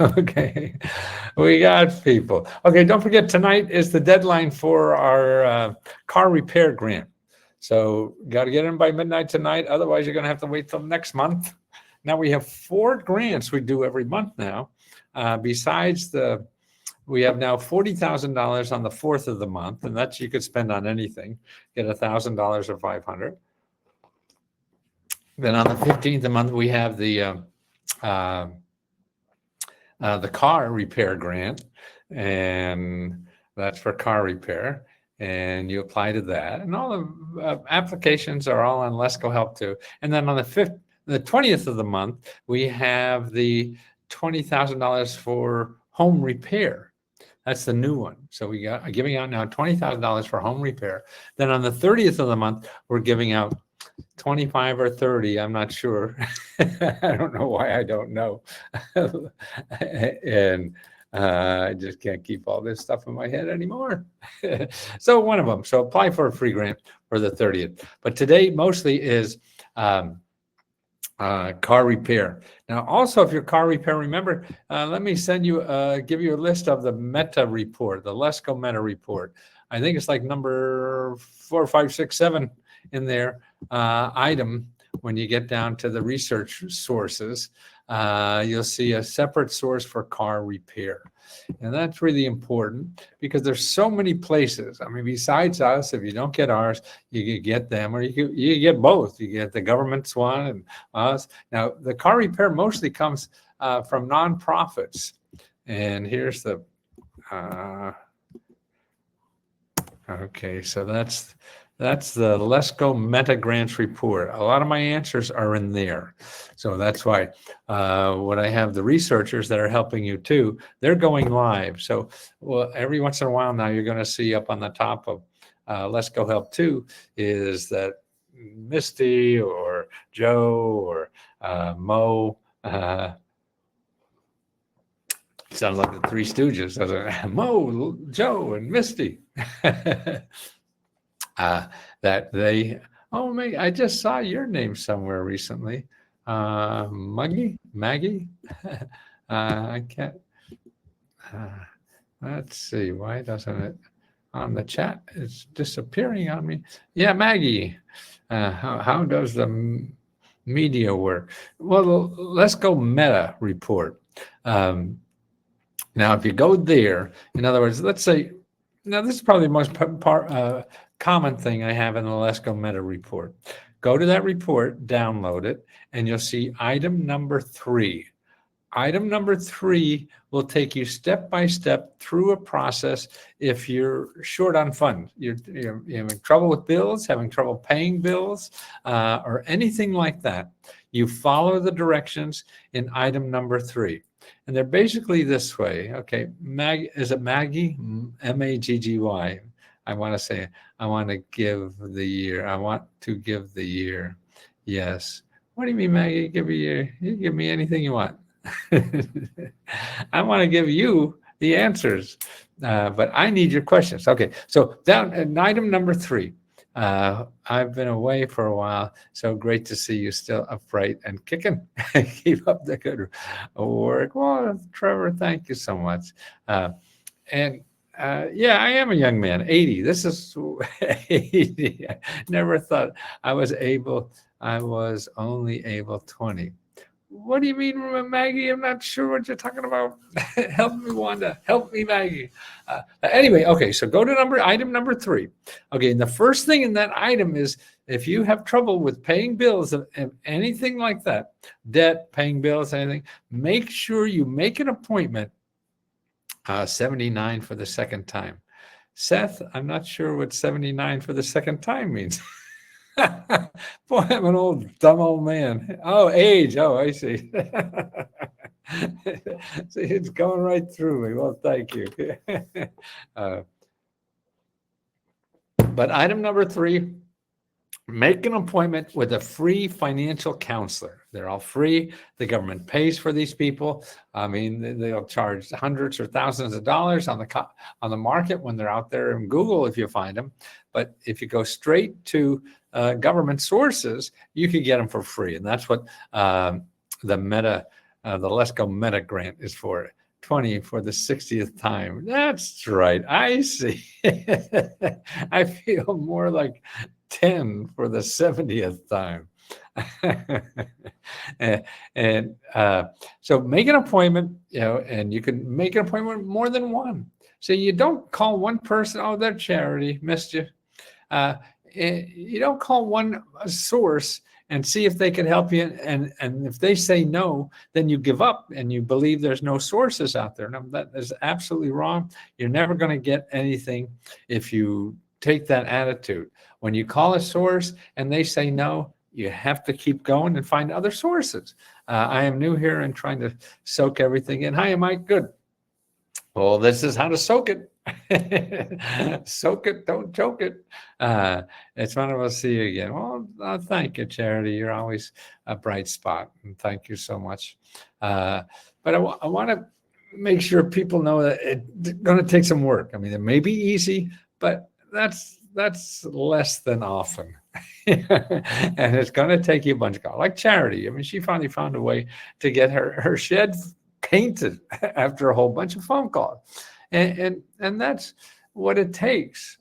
Okay, we got people. Okay, don't forget tonight is the deadline for our car repair grant. So got to get in by midnight tonight. Otherwise, you're going to have to wait till next month. Now we have 4 grants we do every month now. Besides we have now $40,000 on the 4th of the month, and that's you could spend on anything. Get $1,000 or 500. Then on the 15th of the month, we have the car repair grant, and that's for car repair. And you apply to that, and all the applications are all on Let's Go Help too. And then on the 20th of the month, we have the $20,000 for home repair. That's the new one. So we got giving out now $20,000 for home repair. Then on the 30th of the month, we're giving out 25 or 30. I'm not sure. I don't know why I don't know. And I just can't keep all this stuff in my head anymore. So one of them. So apply for a free grant for the 30th. But today mostly is car repair. Now, also, if your car repair, remember, let me give you a list of the Meta report, the LESCO Meta report. I think it's like number 4, 5, 6, 7 in there item. When you get down to the research sources, you'll see a separate source for car repair. And that's really important because there's so many places. I mean, besides us, if you don't get ours, you can get them, or you get both. You get the government's one and us. Now, the car repair mostly comes from nonprofits. And here's the, okay, so that's the LESCO Meta Grants report. A lot of my answers are in there. So that's why when I have the researchers that are helping you too, they're going live. So every once in a while now, you're going to see up on the top of Let's Go Help too is that Misty or Joe or Mo. Sounds like the Three Stooges, doesn't it? Mo, Joe, and Misty. That they, Maggie, I just saw your name somewhere recently. Maggie? I can't, let's see, why doesn't it, on the chat, it's disappearing on me. Yeah, Maggie, how does the media work? Well, let's go Meta report. Now, if you go there, in other words, let's say, now this is probably the most common thing I have in the LESCO Meta report. Go to that report, download it, and you'll see item number 3. Item number 3 will take you step by step through a process if you're short on funds. You're having trouble with bills, having trouble paying bills, or anything like that. You follow the directions in item number 3. And they're basically this way. Okay, is it Maggie? M-A-G-G-Y. I want to give the year. I want to give the year. Yes. What do you mean, Maggie? Give me a year. You give me anything you want. I want to give you the answers, but I need your questions. Okay, so down at item number 3. I've been away for a while, so great to see you still upright and kicking. Keep up the good work. Well, Trevor, thank you so much. Yeah, I am a young man, 80. This is 80. I never thought I was only able 20. What do you mean, Maggie? I'm not sure what you're talking about. Help me, Wanda. Help me, Maggie. Anyway, okay, so go to item number 3. Okay, and the first thing in that item is if you have trouble with paying bills, anything like that, debt, paying bills, anything, make sure you make an appointment. 79 for the second time. Seth, I'm not sure what 79 for the second time means. Boy, I'm an dumb old man. Oh, age. Oh, I see. See, it's going right through me. Well, thank you. But item number 3, make an appointment with a free financial counselor. They're all free. The government pays for these people. I mean, they'll charge hundreds or thousands of dollars on the market when they're out there in Google if you find them. But if you go straight to government sources, you can get them for free. And that's what the Meta The Let's Go Meta grant is for 20 for the 60th time. That's right. I see. I feel more like 10 for the 70th time. and so make an appointment, and you can make an appointment with more than one. So you don't call one person, oh, their charity missed you. You don't call one source and see if they can help you. And if they say no, then you give up and you believe there's no sources out there. No, that is absolutely wrong. You're never going to get anything if you take that attitude. When you call a source and they say no, you have to keep going and find other sources. I am new here and trying to soak everything in. Hi, Mike. Good. Well, this is how to soak it. Soak it, don't choke it. It's wonderful to see you again. Well, thank you, Charity. You're always a bright spot, and thank you so much. But I want to make sure people know that it's going to take some work. I mean, it may be easy, but that's less than often. And it's going to take you a bunch of calls. Like Charity. I mean, she finally found a way to get her shed painted after a whole bunch of phone calls. And that's what it takes.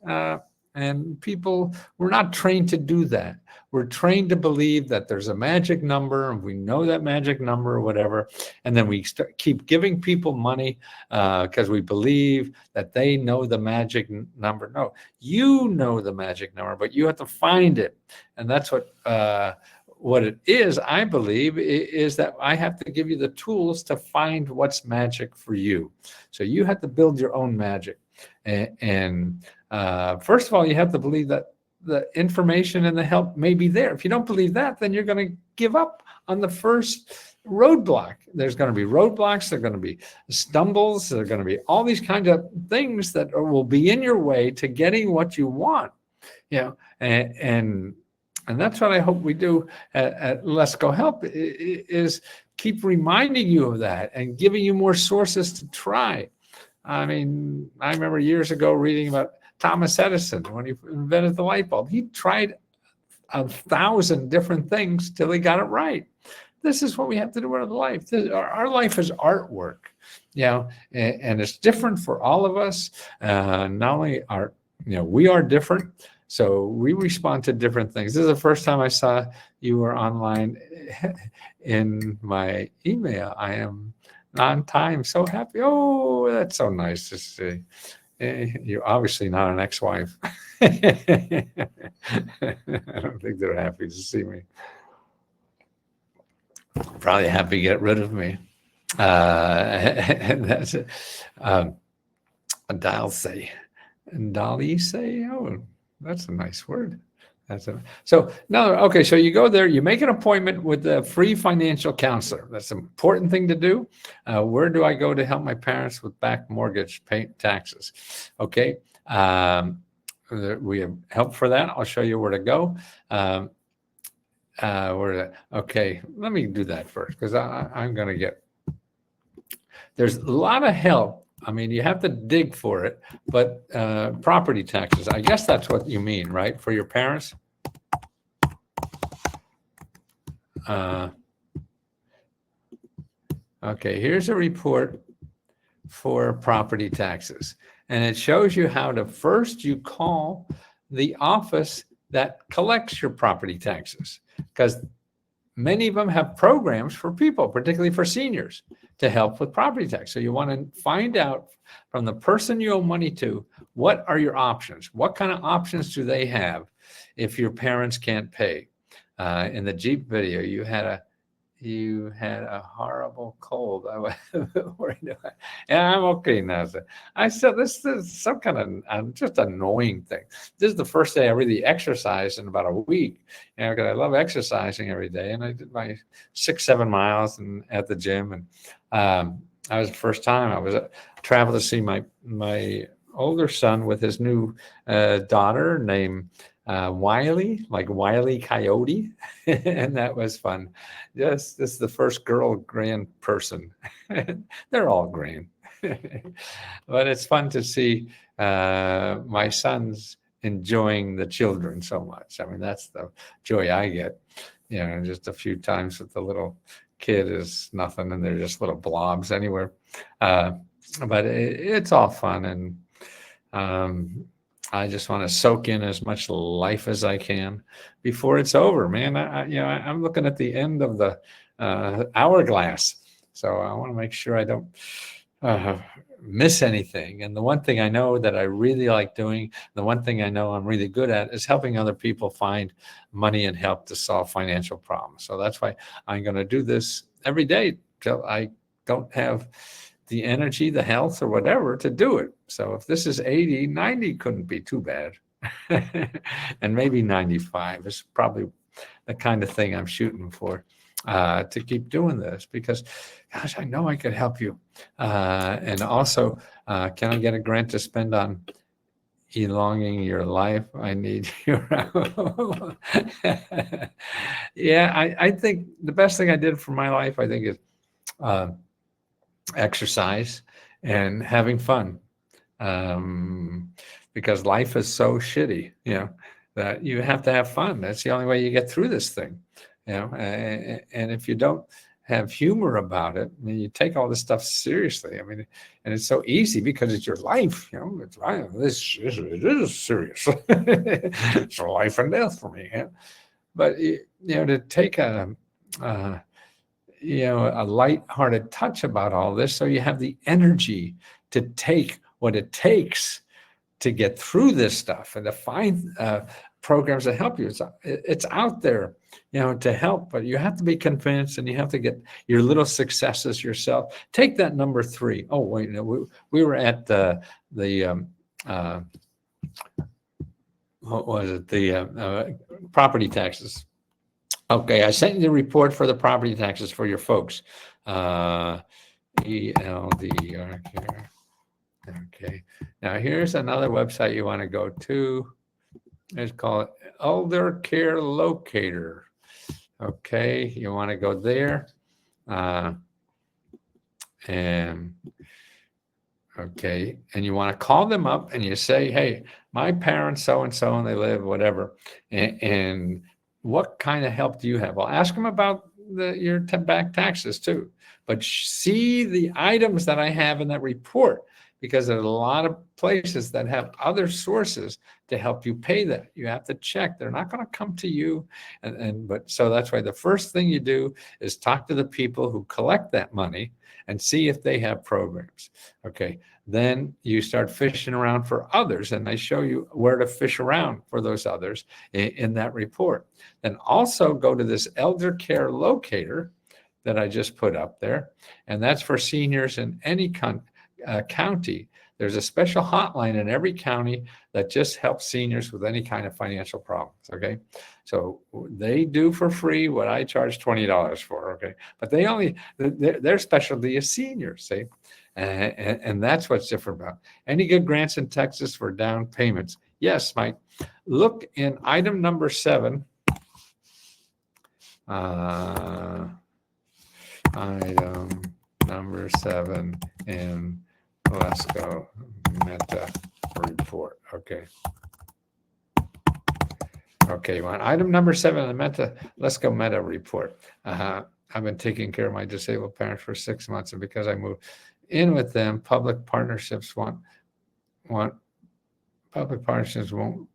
And people, we're not trained to do that. We're trained to believe that there's a magic number, and we know that magic number or whatever. And then we keep giving people money because we believe that they know the magic number. No, you know the magic number, but you have to find it. And that's what it is, I believe, is that I have to give you the tools to find what's magic for you. So you have to build your own magic. And first of all, you have to believe that the information and the help may be there. If you don't believe that, then you're going to give up on the first roadblock. There's going to be roadblocks. There are going to be stumbles. There are going to be all these kinds of things that will be in your way to getting what you want. And that's what I hope we do at Let's Go Help, is keep reminding you of that and giving you more sources to try. I mean, I remember years ago reading about Thomas Edison when he invented the light bulb. He tried 1,000 different things till he got it right. This is what we have to do in our life. Our life is artwork, and it's different for all of us. Not only we are different. So we respond to different things. This is the first time I saw you were online in my email. I am on time. So happy. Oh, that's so nice to see. You're obviously not an ex-wife. I don't think they're happy to see me. Probably happy to get rid of me. And that's it. Dalsay. Dalsay. Oh, that's a nice word. So you go there, you make an appointment with a free financial counselor. That's an important thing to do. Where do I go to help my parents with back mortgage taxes? Okay. We have help for that. I'll show you where to go. Okay, let me do that first, because I'm going to get, there's a lot of help. I mean, you have to dig for it, but property taxes, I guess that's what you mean, right? For your parents? Okay, here's a report for property taxes. And it shows you how to first you call the office that collects your property taxes, because many of them have programs for people, particularly for seniors, to help with property tax. So you want to find out from the person you owe money to, what are your options? What kind of options do they have if your parents can't pay? In the Jeep video, you had a horrible cold. I was worried about. Yeah, I'm okay now. I said this is some kind of just annoying thing. This is the first day I really exercised in about a week. Because I love exercising every day, and I did my 6-7 miles and at the gym. And I was the first time I was traveled to see my older son with his new daughter named Wiley, like Wiley Coyote. And that was fun. Yes, this is the first girl grand person. They're all grand. But it's fun to see my sons enjoying the children so much. I mean, that's the joy I get, just a few times with the little kid is nothing, and they're just little blobs anywhere. But it's all fun, and I just want to soak in as much life as I can before it's over, man. I'm looking at the end of the hourglass, so I want to make sure I don't miss anything. And the one thing I know that I really like doing, the one thing I know I'm really good at, is helping other people find money and help to solve financial problems. So that's why I'm going to do this every day till I don't have the energy, the health, or whatever to do it. So if this is 80, 90 couldn't be too bad. And maybe 95 is probably the kind of thing I'm shooting for, to keep doing this, because, gosh, I know I could help you. And also, can I get a grant to spend on elongating your life? I need your Yeah, I think the best thing I did for my life, I think, is exercise and having fun, because life is so shitty, that you have to have fun. That's the only way you get through this thing, and if you don't have humor about it, I mean, you take all this stuff seriously. I mean, and it's so easy because it's your life. It's it is serious. It's life and death for me. But to take a light-hearted touch about all this, so you have the energy to take what it takes to get through this stuff and to find programs that help you. It's out there, to help, but you have to be convinced, and you have to get your little successes yourself. Take that number 3. Oh, wait, no, we were at what was it? The property taxes. Okay, I sent you the report for the property taxes for your folks. ELDR. Okay, now here's another website you want to go to. It's called Elder Care Locator. Okay, you want to go there. And you want to call them up and you say, hey, my parents so-and-so, and they live whatever. And what kind of help do you have? Well, ask them about your back taxes too. But see the items that I have in that report, because there's a lot of places that have other sources to help you pay that. You have to check. They're not going to come to you. But so that's why the first thing you do is talk to the people who collect that money and see if they have programs. Okay. Then you start fishing around for others, and I show you where to fish around for those others in that report. Then also go to this Elder Care Locator that I just put up there, and that's for seniors in any county. There's a special hotline in every county that just helps seniors with any kind of financial problems. Okay, so they do for free what I charge $20 for. Okay, but their specialty is seniors. See, and that's what's different about any good grants in Texas for down payments. Yes, Mike. Look in item number 7. Item number 7 in Let's Go Meta report. Okay. Okay, you want item number 7 in the Meta Let's Go Meta report. I've been taking care of my disabled parents for 6 months, and because I moved in with them, public partnerships won't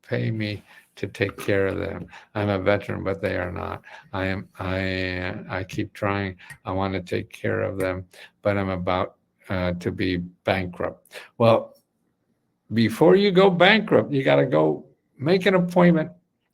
pay me to take care of them. I'm a veteran, but they are not. I keep trying. I want to take care of them, but I'm about to be bankrupt. Well, before you go bankrupt, you got to go make an appointment.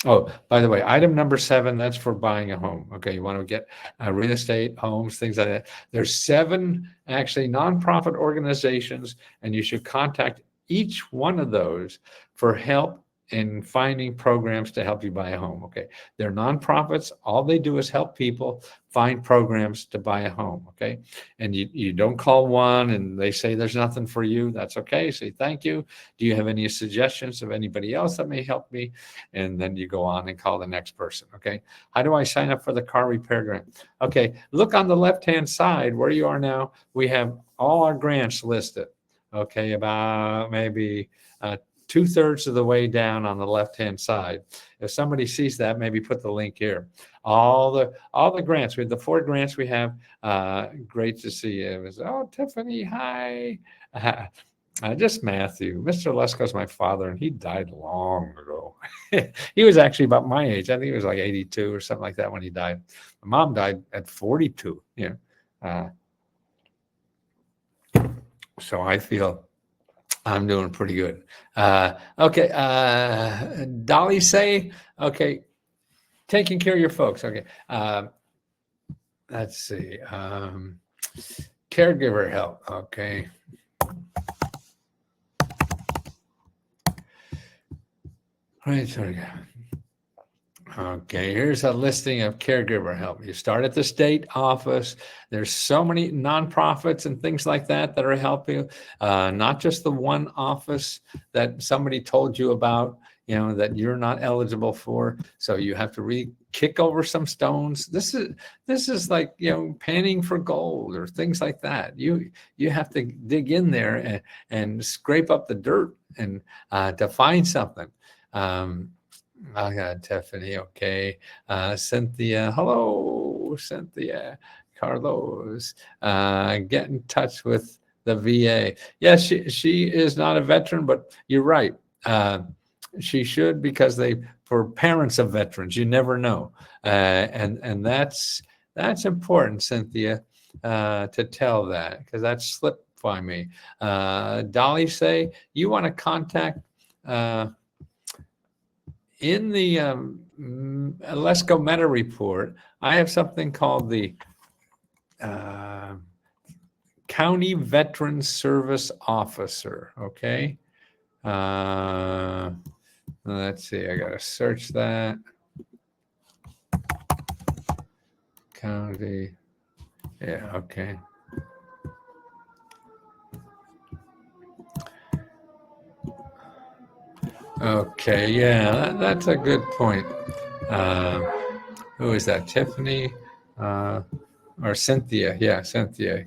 Oh, by the way, item number 7, that's for buying a home. Okay, you want to get real estate, homes, things like that. There's 7 actually nonprofit organizations, and you should contact each one of those for help in finding programs to help you buy a home. Okay, they're nonprofits. All they do is help people find programs to buy a home. Okay, and you don't call one and they say there's nothing for you. That's okay. Say thank you. Do you have any suggestions of anybody else that may help me? And then you go on and call the next person. Okay, how do I sign up for the car repair grant? Okay, look on the left-hand side where you are now. We have all our grants listed. Okay, about maybe 2/3 of the way down on the left-hand side. If somebody sees that, maybe put the link here. All the grants, with the 4 grants we have, great to see you. It was, oh, Tiffany, hi. Just Matthew. Mr. Lesko's my father, and he died long ago. He was actually about my age. I think he was like 82 or something like that when he died. My mom died at 42. So I feel I'm doing pretty good. Okay. Dolly say, okay, taking care of your folks. Okay. Let's see. Caregiver help. Okay. Right. Sorry. Okay, here's a listing of caregiver help. You start at the state office. There's so many nonprofits and things like that that are helping, not just the one office that somebody told you about, that you're not eligible for. So you have to really kick over some stones. This is like, panning for gold or things like that. You have to dig in there and scrape up the dirt and to find something. I got Tiffany. Okay. Cynthia. Hello, Cynthia. Carlos. Get in touch with the VA. Yes, she is not a veteran, but you're right. She should, because for parents of veterans, you never know. And that's important, Cynthia, to tell that, because that slipped by me. Dolly say you want to contact, in the Lesko Meta report, I have something called the County Veteran Service Officer. Okay. Let's see. I got to search that. County. Yeah. Okay. Okay, yeah, that's a good point. Who is that? Tiffany or Cynthia? Yeah, Cynthia.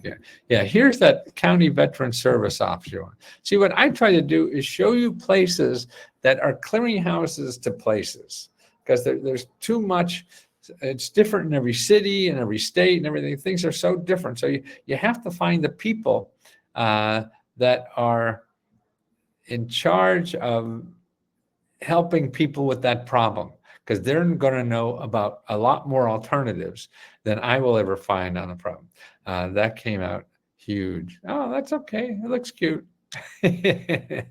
Yeah. Here's that County Veteran Service option. See, what I try to do is show you places that are clearinghouses to places, because there's too much. It's different in every city and every state and everything. Things are so different. So you have to find the people that are in charge of helping people with that problem, because they're going to know about a lot more alternatives than I will ever find on a problem. That came out huge. Oh, that's okay. It looks cute. Yeah,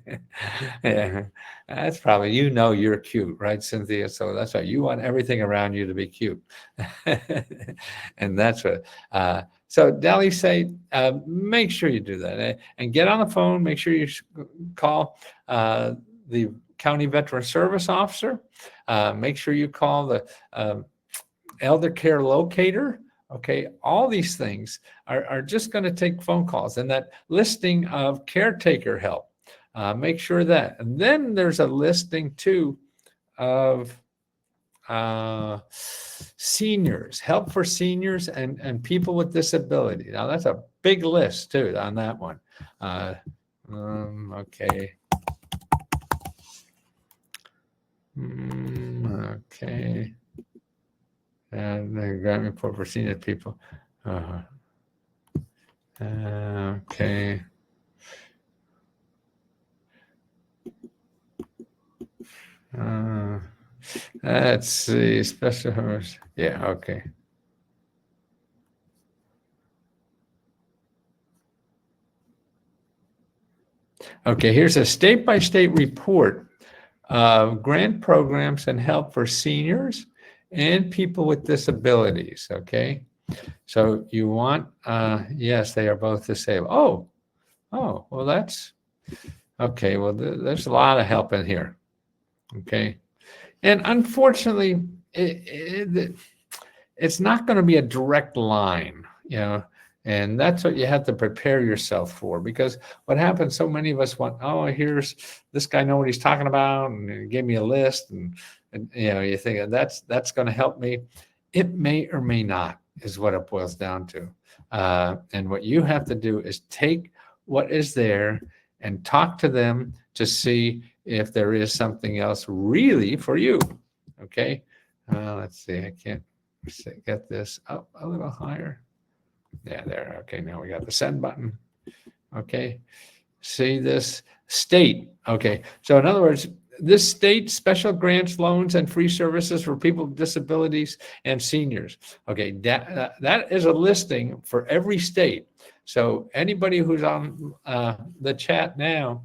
that's probably, you're cute, right, Cynthia? So that's why you want everything around you to be cute. And that's what, so Dally say, make sure you do that, and get on the phone. Make sure you call the County Veteran Service Officer. Make sure you call the Elder Care Locator. Okay, all these things are just going to take phone calls. And that listing of caretaker help, make sure that. And then there's a listing too of seniors, help for seniors and people with disability. Now that's a big list too on that one. Okay. Okay. And the grant report for senior people. Okay. Let's see. Special hours. Yeah. Okay. Okay. Here's a state-by-state report of grant programs and help for seniors and people with disabilities. Okay. So you want, yes, they are both disabled. Oh, well, that's okay. Well, there's a lot of help in here. Okay. And unfortunately, it's not going to be a direct line, and that's what you have to prepare yourself for, because what happens, so many of us want, here's this guy know what he's talking about, and he gave me a list, and you think that's going to help me. It may or may not, is what it boils down to. And what you have to do is take what is there and talk to them to see if there is something else really for you. Okay. Let's see. I can't get this up a little higher. Yeah, there. Okay. Now we got the send button. Okay. See this state. Okay. So in other words, this state special grants, loans, and free services for people with disabilities and seniors. Okay. That is a listing for every state. So anybody who's on the chat now,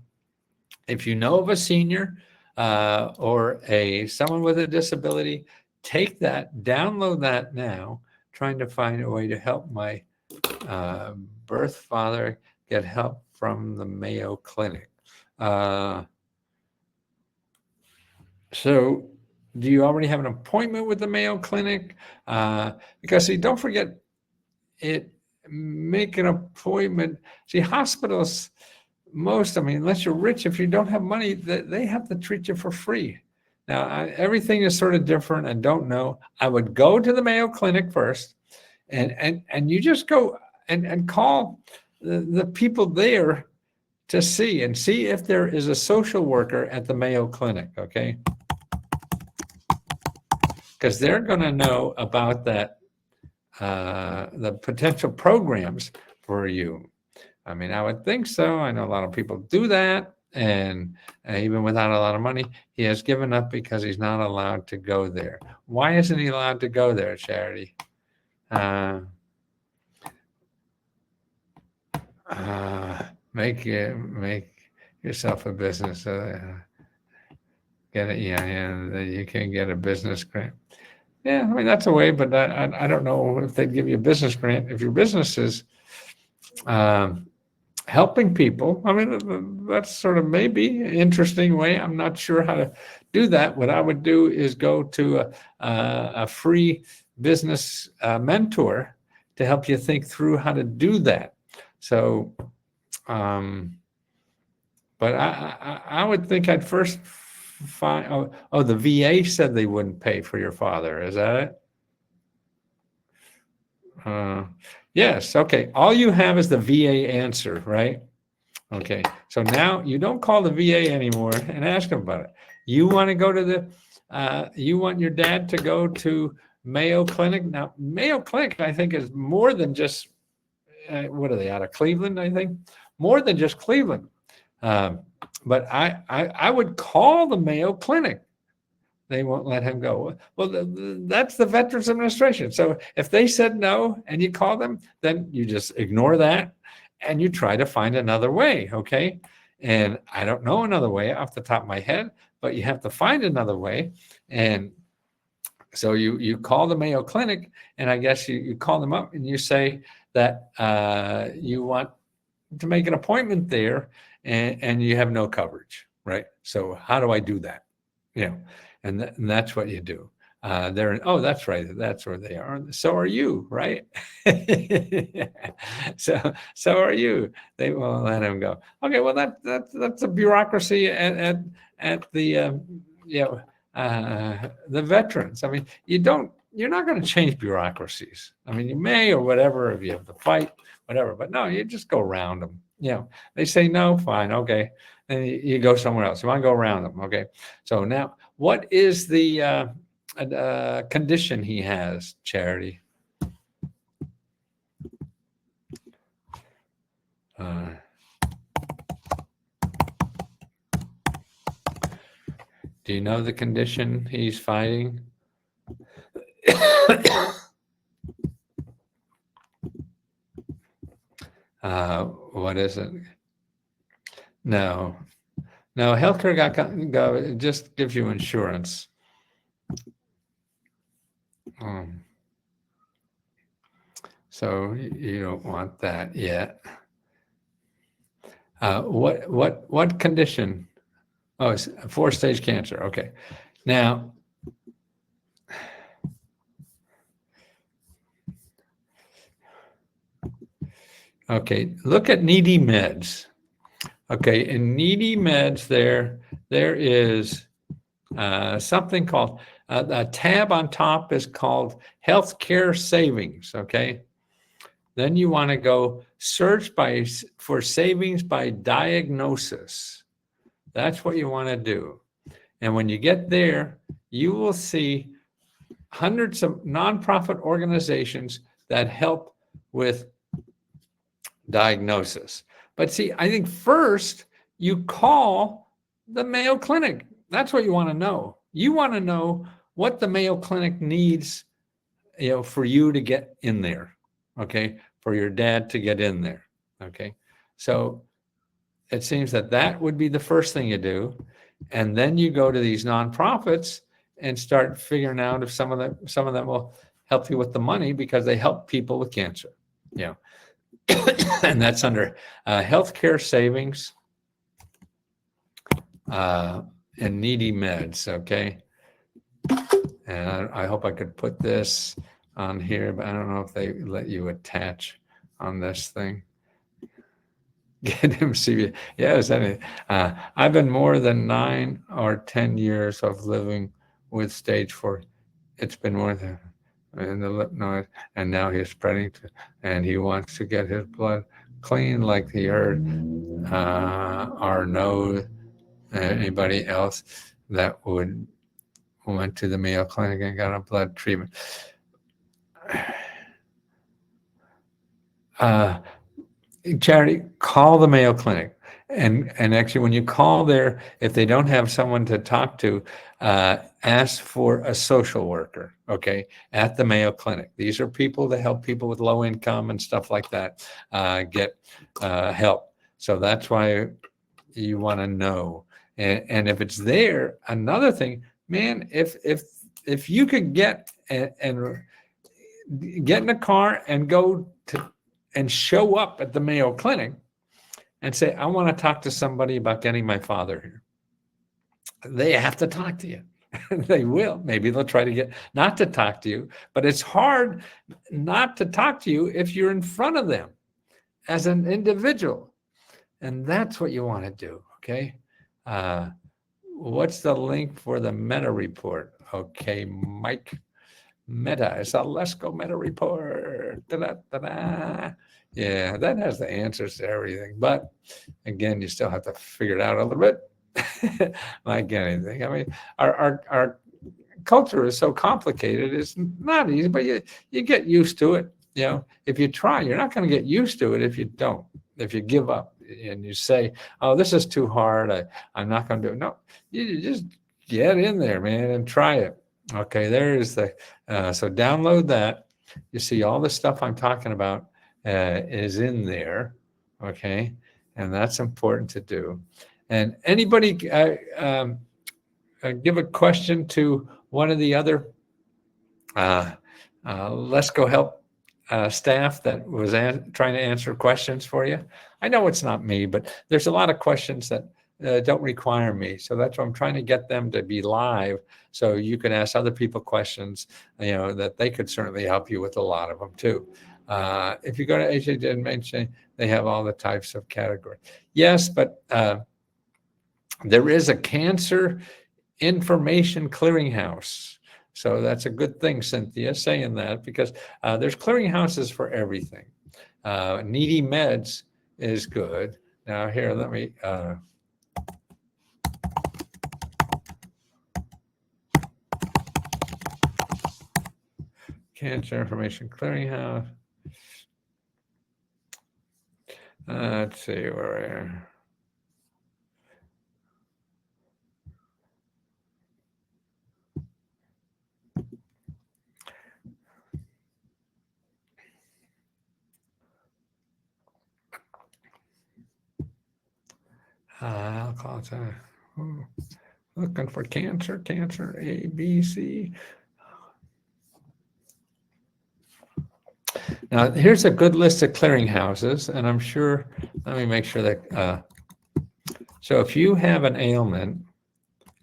if you know of a senior or someone with a disability, take that, download that now, trying to find a way to help my birth father get help from the Mayo Clinic. So do you already have an appointment with the Mayo Clinic? Because see, don't forget, make an appointment. See, hospitals, unless you're rich, if you don't have money, they have to treat you for free. Now, everything is sort of different and don't know. I would go to the Mayo Clinic first, and you just go and call the people there to see if there is a social worker at the Mayo Clinic, okay? Because they're going to know about that, the potential programs for you. I would think so. I know a lot of people do that. And even without a lot of money, he has given up because he's not allowed to go there. Why isn't he allowed to go there, Charity? Make yourself a business. Get it, yeah. You can get a business grant. Yeah, that's a way, but I don't know if they'd give you a business grant if your business is helping people. That's sort of maybe an interesting way. I'm not sure how to do that. What I would do is go to a free business mentor to help you think through how to do that. So, but I would think I'd first find, the VA said they wouldn't pay for your father. Is that it? Yes. Okay. All you have is the VA answer, right? Okay. So now you don't call the VA anymore and ask them about it. You want to go to you want your dad to go to Mayo Clinic. Now, Mayo Clinic, I think, is more than just, what are they, out of Cleveland, I think? More than just Cleveland. But I would call the Mayo Clinic. They won't let him go. Well, that's the Veterans Administration. So if they said no and you call them, then you just ignore that and you try to find another way, okay? And I don't know another way off the top of my head, but you have to find another way. And so you call the Mayo Clinic, and I guess you call them up and you say that you want to make an appointment there, and you have no coverage, right? So how do I do that? And that's what you do. That's right. That's where they are. So are you, right? So are you. They won't let him go. Okay, well that's a bureaucracy at the the veterans. You're not going to change bureaucracies. You may, or whatever, if you have to fight, whatever. But no, you just go around them. They say no, fine, okay. And you go somewhere else. You want to go around them, okay. So now, what is the condition he has, Charity? Do you know the condition he's fighting? What is it? No, healthcare Gov't just gives you insurance. So you don't want that yet. What condition? Oh, it's 4-stage cancer. Okay. Now, okay, look at needy meds. Okay, in needy meds, there is something called, a tab on top is called healthcare savings, okay? Then you want to go search for savings by diagnosis. That's what you want to do. And when you get there, you will see hundreds of nonprofit organizations that help with diagnosis. But see, I think first you call the Mayo Clinic. That's what you want to know. You want to know what the Mayo Clinic needs, for you to get in there. Okay, for your dad to get in there. Okay, so it seems that would be the first thing you do, and then you go to these nonprofits and start figuring out if some of them will help you with the money, because they help people with cancer. And that's under healthcare savings and needy meds. Okay, and I hope I could put this on here, but I don't know if they let you attach on this thing. Get him CV. Yes, I've been more than 9 or 10 years of living with stage 4. It's been more than in the lymph node, and now he's spreading and he wants to get his blood clean, like he heard or know anybody else that went to the Mayo Clinic and got a blood treatment. Charity, call the Mayo Clinic. And actually, when you call there, if they don't have someone to talk to, ask for a social worker, okay, at the Mayo Clinic. These are people that help people with low income and stuff like that get help. So that's why you want to know. And if it's there, another thing, man, if you could get and get in a car and go to and show up at the Mayo Clinic and say, I want to talk to somebody about getting my father here. They have to talk to you. They will. Maybe they'll try to get not to talk to you, but it's hard not to talk to you if you're in front of them as an individual. And that's what you want to do, okay? What's the link for the meta report? Okay, Mike. Meta. It's a Let's Go Meta report. Da-da-da-da. Yeah, that has the answers to everything. But again, you still have to figure it out a little bit. Like anything. I mean, our culture is so complicated. It's not easy, but you get used to it. If you try, you're not going to get used to it if you don't. If you give up and you say, "Oh, this is too hard. I'm not going to do it." No, you just get in there, man, and try it. Okay, there's so download that. You see all the stuff I'm talking about is in there. Okay, and that's important to do. And anybody give a question to one of the other Let's Go Help staff that was trying to answer questions for you? I know it's not me, but there's a lot of questions that don't require me. So that's why I'm trying to get them to be live, so you can ask other people questions, that they could certainly help you with a lot of them too. If you go to AJ didn't mention, they have all the types of categories. Yes, but there is a cancer information clearinghouse. So that's a good thing, Cynthia, saying that, because there's clearinghouses for everything. Needy meds is good. Now here, let me Cancer Information Clearinghouse. Let's see where. I'll call it looking for cancer, A, B, C. Now, here's a good list of clearinghouses, and I'm sure, let me make sure that, so if you have an ailment,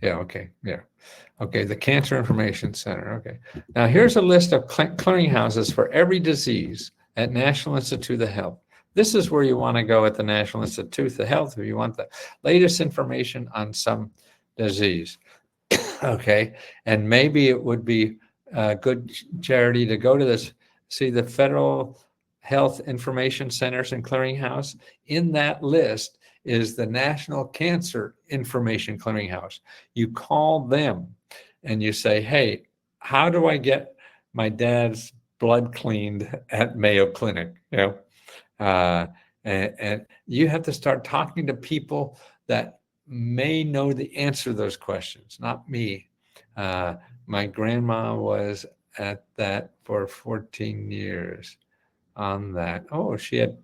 okay, the Cancer Information Center, okay. Now, here's a list of clearinghouses for every disease at National Institute of Health. This is where you want to go at the National Institute of Health if you want the latest information on some disease, okay? And maybe it would be a good charity to go to this. See the Federal Health Information Centers and Clearinghouse. In that list is the National Cancer Information Clearinghouse. You call them and you say, hey, how do I get my dad's blood cleaned at Mayo Clinic? And you have to start talking to people that may know the answer to those questions, not me. My grandma was at that for 14 years on that. Oh, she had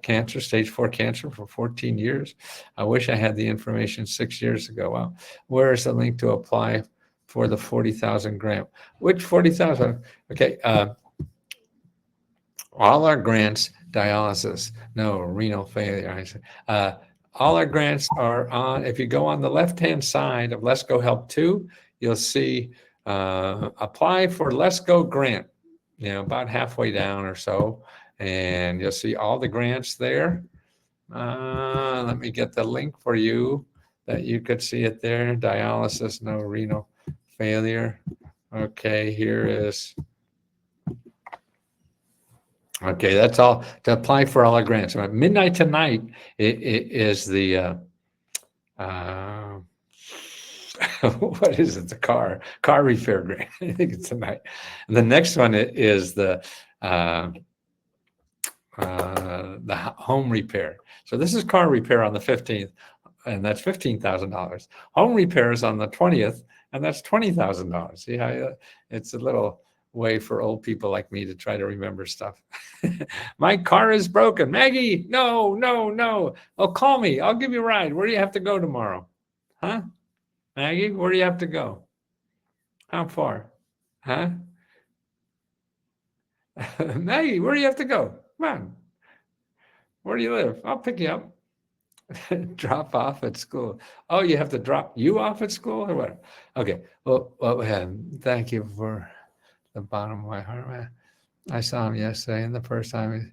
cancer, stage 4 cancer for 14 years. I wish I had the information 6 years ago. Well, where is the link to apply for the 40,000 grant? Which 40,000? Okay. All our grants, dialysis, no, renal failure. I said, all our grants are on, if you go on the left-hand side of Let's Go Help 2, you'll see apply for Let's Go grant, about halfway down or so. And you'll see all the grants there. Let me get the link for you that you could see it there. Dialysis, no renal failure. Okay, here is. Okay, that's all to apply for all our grants. Midnight tonight is the what is it? The car repair grant. I think it's tonight. And the next one is the home repair. So this is car repair on the 15th, and that's $15,000. Home repair is on the 20th, and that's $20,000. See how it's a little way for old people like me to try to remember stuff. My car is broken. Maggie, no. Oh, call me. I'll give you a ride. Where do you have to go tomorrow? Huh? Maggie, where do you have to go? How far? Huh? Maggie, where do you have to go? Come on. Where do you live? I'll pick you up. Drop off at school. Oh, you have to drop you off at school or what? Okay. Well, thank you for the bottom of my heart, man. I saw him yesterday, and the first time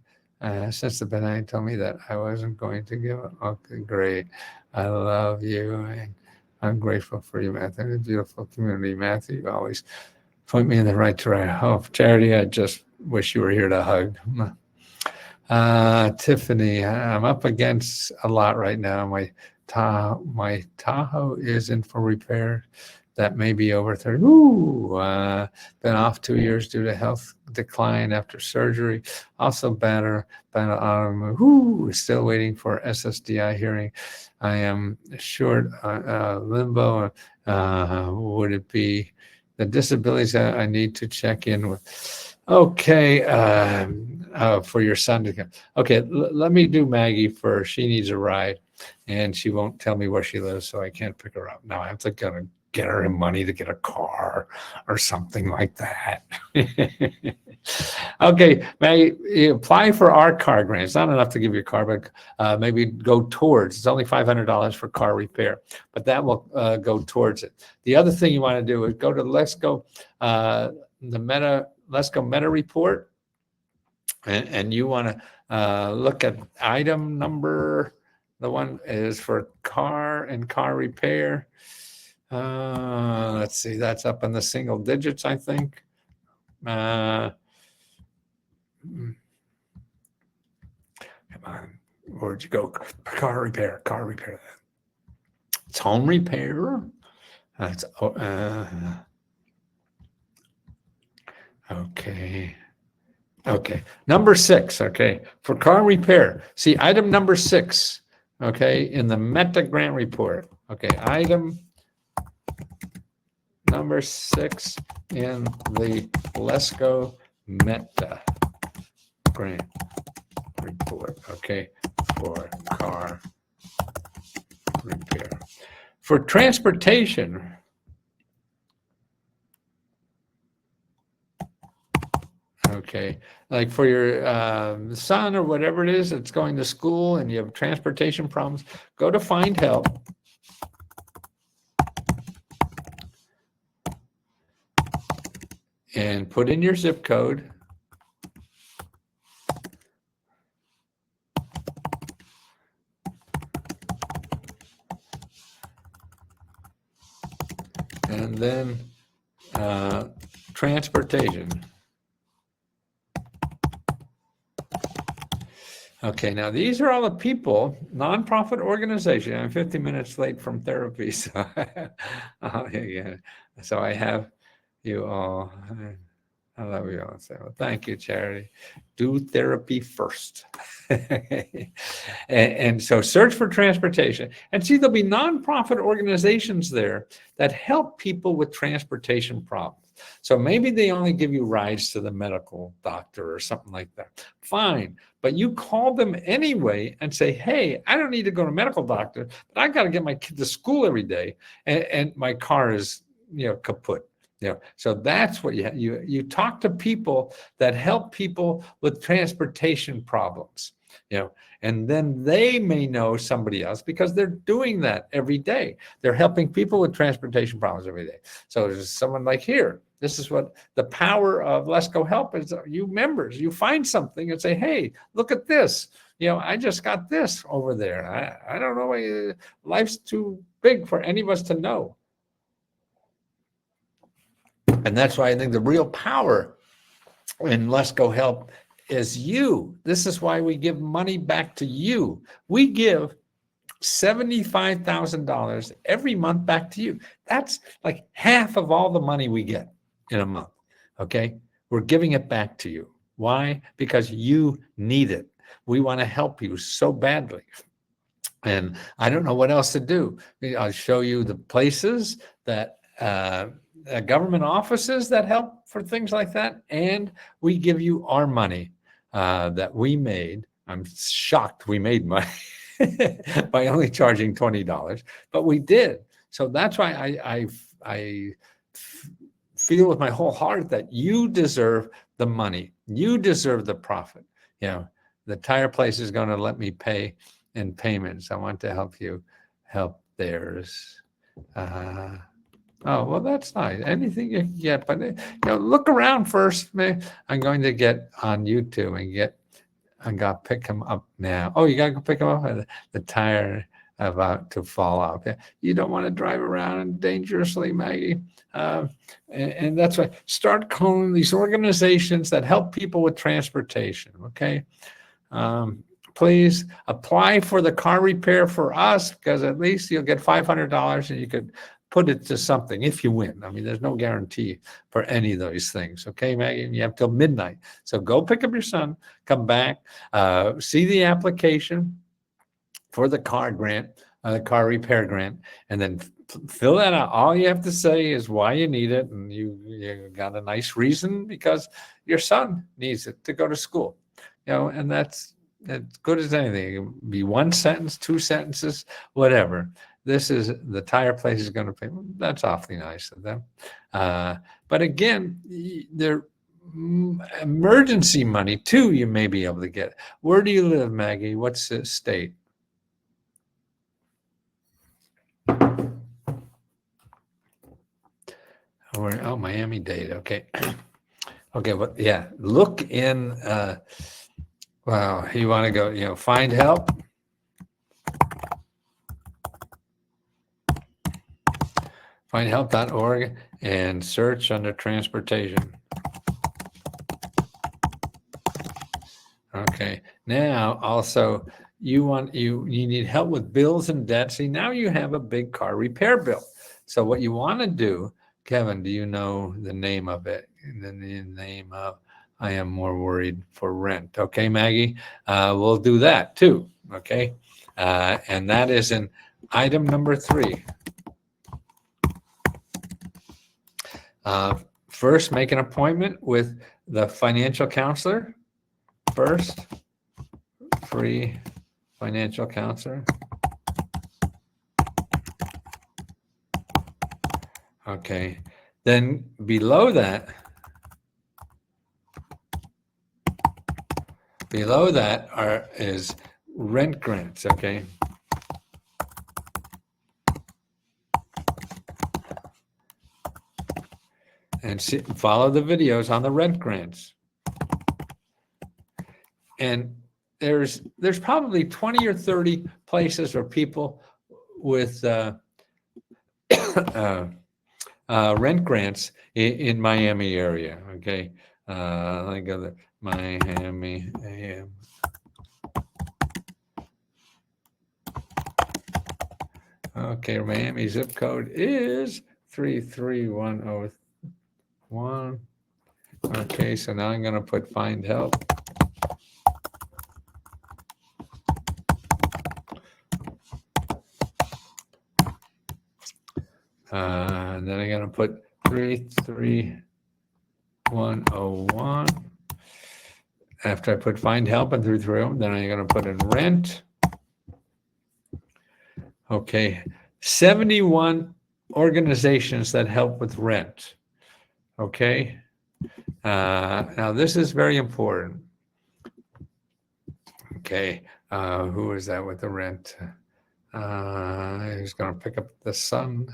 since the benign told me that I wasn't going to give up. Okay, great. I love you, and I'm grateful for you, Matthew. A beautiful community, Matthew. You always point me in the right direction. Oh, Charity, I just wish you were here to hug. Tiffany, I'm up against a lot right now. My Tahoe is in for repair. That may be over 30. Been off 2 years due to health decline after surgery. Also better. Still waiting for SSDI hearing. I am short limbo. Would it be the disabilities that I need to check in with? Okay, for your son to come. Okay, let me do Maggie first. She needs a ride, and she won't tell me where she lives, so I can't pick her up. Now I have to go get her money to get a car or something like that. Okay, Maggie, apply for our car grant. It's not enough to give you a car, but maybe go towards. It's only $500 for car repair, but that will go towards it. The other thing you want to do is go to Let's Go Meta report, and you want to look at item number. The one is for car and car repair. Let's see, that's up in the single digits, I think. Come on, where'd you go? Car repair. It's home repair. That's okay. Number 6. Okay, for car repair. See item number 6. Okay, in the Meta grant report. Okay, item number 6 in the Let's Go Meta grant report. Okay, for car repair. For transportation, okay, like for your son or whatever it is that's going to school and you have transportation problems, go to Find Help. And put in your zip code. And then transportation. Okay, now these are all the people, nonprofit organization. I'm 50 minutes late from therapy, so yeah. So I have you all. I love you all. So thank you, Charity. Do therapy first. And so search for transportation. And see, there'll be nonprofit organizations there that help people with transportation problems. So maybe they only give you rides to the medical doctor or something like that. Fine. But you call them anyway and say, hey, I don't need to go to a medical doctor, but I got to get my kid to school every day. And my car is, kaput. So that's what you talk to people that help people with transportation problems, and then they may know somebody else because they're doing that every day. They're helping people with transportation problems every day. So there's someone like here. This is what the power of Let's Go Help is. You members, you find something and say, hey, look at this. I just got this over there. I don't know. Life's too big for any of us to know. And that's why I think the real power in Let's Go Help is you. This is why we give money back to you. We give $75,000 every month back to you. That's like half of all the money we get in a month. Okay. We're giving it back to you. Why? Because you need it. We want to help you so badly. And I don't know what else to do. I'll show you the places that, government offices that help for things like that. And we give you our money that we made. I'm shocked we made money by only charging $20, but we did. So that's why I feel with my whole heart that you deserve the money. You deserve the profit. The tire place is going to let me pay in payments. I want to help you help theirs. Oh, well, that's nice. Anything you can get, but look around first. I'm going to get on YouTube and I got to pick him up now. Oh, you got to go pick him up? The tire about to fall off. You don't want to drive around dangerously, Maggie. And that's why start calling these organizations that help people with transportation. Okay. Please apply for the car repair for us, because at least you'll get $500 and you could put it to something if you win. I mean, there's no guarantee for any of those things. Okay, Maggie? You have till midnight. So go pick up your son, come back, see the application for the car grant, the car repair grant, and then fill that out. All you have to say is why you need it. And you got a nice reason because your son needs it to go to school. And that's as good as anything. It can be one sentence, two sentences, whatever. This is the tire place is going to pay. That's awfully nice of them. But again, they're emergency money too. You may be able to get. Where do you live, Maggie? What's the state? Oh, Miami-Dade. Okay. Okay. Well, yeah. Look in. Wow. You want to go? Find help. Findhelp.org and search under transportation. Okay. Now, also, you need help with bills and debt. See, now you have a big car repair bill. So what you want to do, Kevin, do you know the name of it? The name of I am more worried for rent. Okay, Maggie, we'll do that too. Okay. And that is in item number 3. First, make an appointment with the financial counselor. First, free financial counselor. Okay. Then below that is rent grants. Okay. And follow the videos on the rent grants. And there's probably 20 or 30 places where people with rent grants in Miami area. Okay, let me go to Miami. Okay, Miami zip code is 33101. Okay, so now I'm going to put find help. And then I'm going to put 33101. After I put find help and 331, then I'm going to put in rent. Okay, 71 organizations that help with rent. Okay, now this is very important. Okay, who is that with the rent? He's going to pick up the son.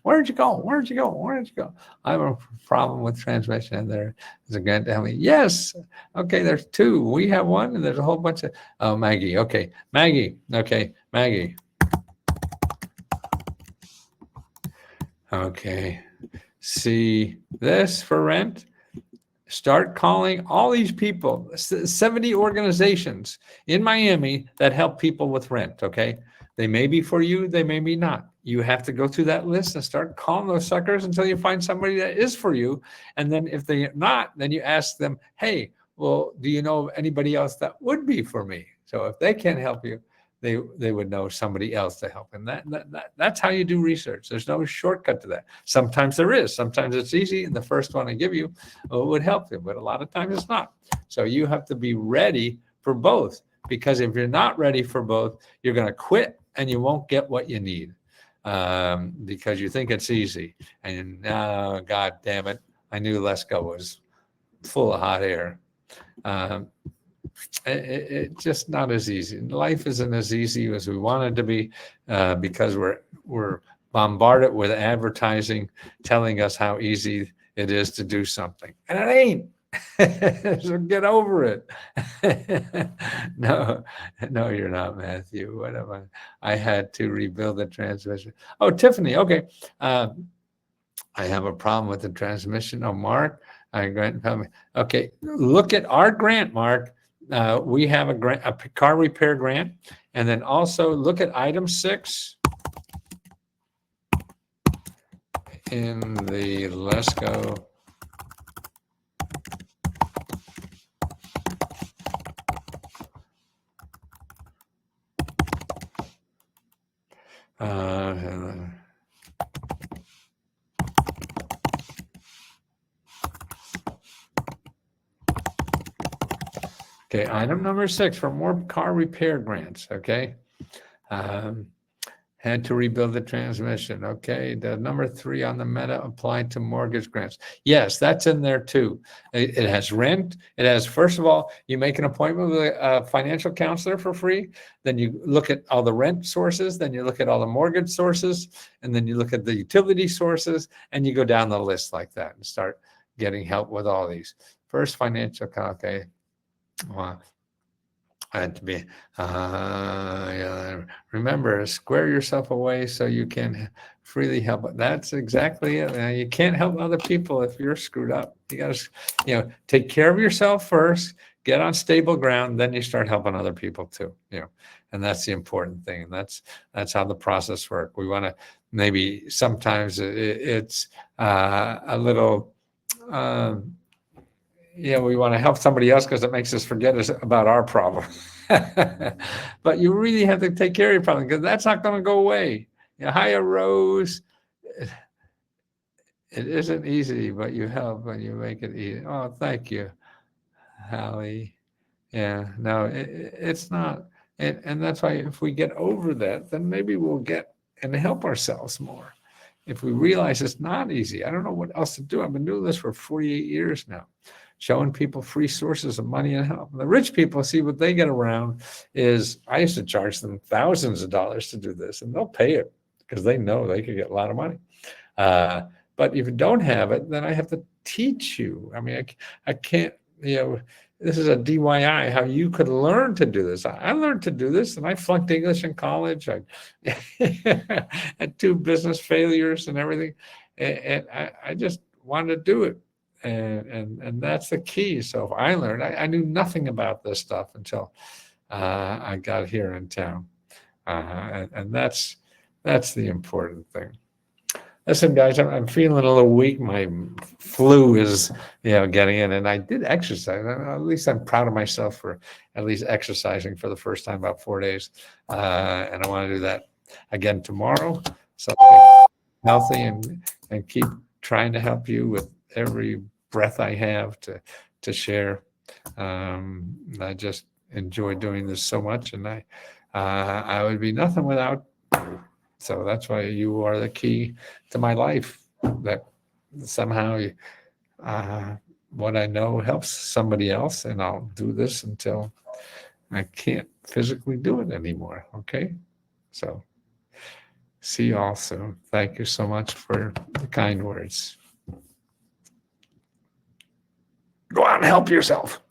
Where'd you go? Where'd you go? Where'd you go? I have a problem with transmission. And there's a guy tell me, yes. Okay, there's two. We have one, and there's a whole bunch of. Oh, Maggie. Okay, Maggie. Okay, Maggie. Okay, see this for rent? Start calling all these people, 70 organizations in Miami that help people with rent, okay? They may be for you, they may be not. You have to go through that list and start calling those suckers until you find somebody that is for you. And then if they're not, then you ask them, hey, well, do you know of anybody else that would be for me? So if they can't help you, they would know somebody else to help. And that's how you do research. There's no shortcut to that. Sometimes there is. Sometimes it's easy, and the first one I give you would help you, but a lot of times it's not. So you have to be ready for both, because if you're not ready for both, you're going to quit and you won't get what you need, because you think it's easy. And now, God damn it, I knew Let's Go was full of hot air. It's just not as easy. Life isn't as easy as we want it to be, because we're bombarded with advertising telling us how easy it is to do something, and it ain't. So get over it. No, you're not, Matthew. What am I had to rebuild the transmission. Oh, Tiffany. Okay, I have a problem with the transmission. Oh, Mark, grant. Okay, look at our grant, Mark. We have a grant, a car repair grant, and then also look at item 6 in the Let's Go. Okay, item number 6 for more car repair grants. Okay, had to rebuild the transmission. Okay, the number 3 on the meta applied to mortgage grants. Yes, that's in there too. It has rent. It has, first of all, you make an appointment with a financial counselor for free. Then you look at all the rent sources. Then you look at all the mortgage sources, and then you look at the utility sources, and you go down the list like that and start getting help with all these. First, financial. Okay. Wow. I had to be, yeah, remember, square yourself away so you can freely help. That's exactly it. Man. You can't help other people if you're screwed up. You got to, take care of yourself first, get on stable ground, then you start helping other people too, and that's the important thing. And that's how the process works. We want to, maybe sometimes it's a little, we want to help somebody else because it makes us forget about our problem. But you really have to take care of your problem, because that's not going to go away. Hi, Rose. It isn't easy, but you help when you make it easy. Oh, thank you, Hallie. Yeah, no, it's not. And that's why if we get over that, then maybe we'll get and help ourselves more. If we realize it's not easy, I don't know what else to do. I've been doing this for 48 years now, showing people free sources of money and help. The rich people, see what they get around is, I used to charge them thousands of dollars to do this, and they'll pay it because they know they could get a lot of money. But if you don't have it, then I have to teach you. I mean, I can't, this is a DIY, how you could learn to do this. I learned to do this, and I flunked English in college. I had 2 business failures and everything. And I just wanted to do it. And that's the key. So if I learned, I knew nothing about this stuff until I got here in town. And that's the important thing. Listen, guys, I'm feeling a little weak. My flu is, getting in, and I did exercise. At least I'm proud of myself for at least exercising for the first time about 4 days. And I want to do that again tomorrow. So healthy and keep trying to help you with every breath I have to share. I just enjoy doing this so much, and I would be nothing without you. So that's why you are the key to my life. That somehow what I know helps somebody else, and I'll do this until I can't physically do it anymore. Okay, so see you all soon. Thank you so much for the kind words. Go out and help yourself.